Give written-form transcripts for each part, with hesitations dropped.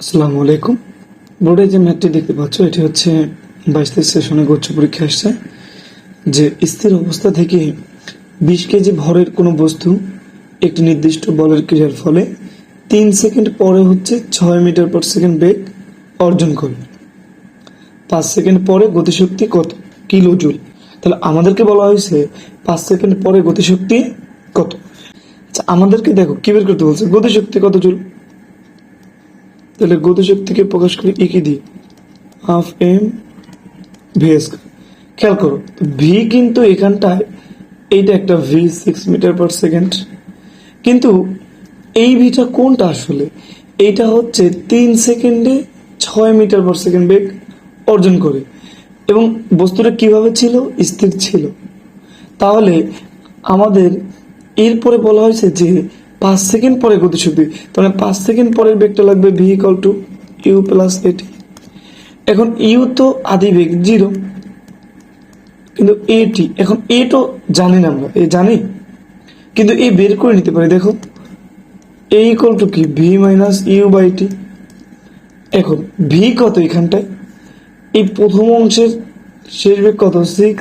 আসসালামু আলাইকুম। বোর্ডে যে ম্যাথটি দেখতে পাচ্ছ এটি হচ্ছে 22 সেশনে গুচ্ছ পরীক্ষা আসছে যে স্থির অবস্থা থেকে 20 কেজি ভরের কোনো বস্তু একটি নির্দিষ্ট বলের ক্রিয়ার ফলে 3 সেকেন্ড পরে হচ্ছে 6 মিটার পার সেকেন্ড বেগ অর্জন করে। 5 সেকেন্ড পরে গতিশক্তি কত কিলো জুল। তাহলে আমাদেরকে বলা হয়েছে 5 সেকেন্ড পরে গতিশক্তি কত। আচ্ছা, আমাদেরকে দেখো কি বের করতে বলছে, গতিশক্তি কত জুল। তাহলে গতিশক্তিকে প্রকাশ করি কি দিয়ে, হাফ এম ভিএস। খেয়াল করো ভি কিন্তু এখানটায় এইটা একটা ভি 6 মিটার পার সেকেন্ড, কিন্তু এই ভিটা কোনটা আসলে, এইটা হচ্ছে 3 সেকেন্ডে 6 মিটার পার সেকেন্ড বেগ অর্জন করে এবং বস্তুটা কিভাবে ছিল, স্থির ছিল। তাহলে আমাদের এরপরে বলা হয়েছে যে 5 সেকেন্ড পরে গতিশক্তি, তাহলে 5 সেকেন্ড পরের বেগটা লাগবে V equal to U plus at. এখন ইউ তো আদি বেগ 0, কিন্তু এটি এখন এ তো জানি না, আমরা এ জানি, কিন্তু এ বের করে নিতে পারি। দেখো এ ইকুয়াল টু কি V minus you by T. এখন ভি কত এখানটায়, এই প্রথম অংশের শেষ বেগ কত 6,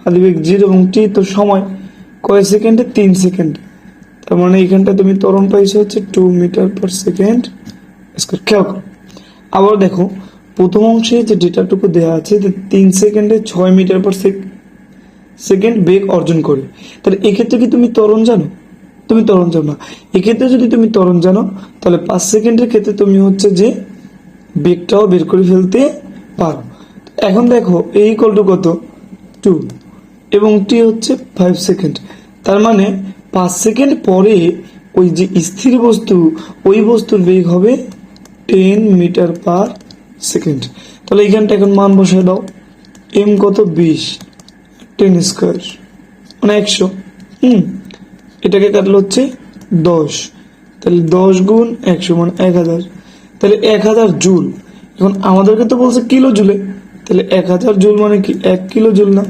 আদি বেগ 0 এবং টি তো সময় কয় সেকেন্ডে, 3 সেকেন্ড। তার মানে এখানটা তুমি ত্বরণ পাইছো হচ্ছে 2 মিটার পার সেকেন্ড স্কয়ার। খেয়াল করো আবার দেখো প্রথম অংশে যে ডেটাটুকু দেওয়া আছে যে 3 সেকেন্ডে 6 মিটার পার সেকেন্ড বেগ অর্জন করে। তাহলে এক্ষেত্রে কি তুমি ত্বরণ জানো? তুমি ত্বরণ জানো না। এক্ষেত্রে যদি তুমি ত্বরণ জানো তাহলে 5 সেকেন্ডের ক্ষেত্রে তুমি হচ্ছে যে বেগটাও বের করে ফেলতে পারো। এখন দেখো এ ইকুয়াল টু কত 2 এবং টি হচ্ছে 5 সেকেন্ড। তার মানে 5 সেকেন্ড পরে ওই যে স্থির বস্তু, ওই বস্তুর বেগ হবে 10 মিটার পার সেকেন্ড। তাহলে এইখানটা এখন মান বসায় দাও, এম কত 20, 10 স্কোয়ার মানে 100। এটাকে কাটলো হচ্ছে 10, তাহলে 10 গুণ 100 মানে 1000। তাহলে 1000 জুল। এখন আমাদেরকে তো বলছে কিলো জুলে, তাহলে 1000 জুল মানে কি 1 কিলো জুল না।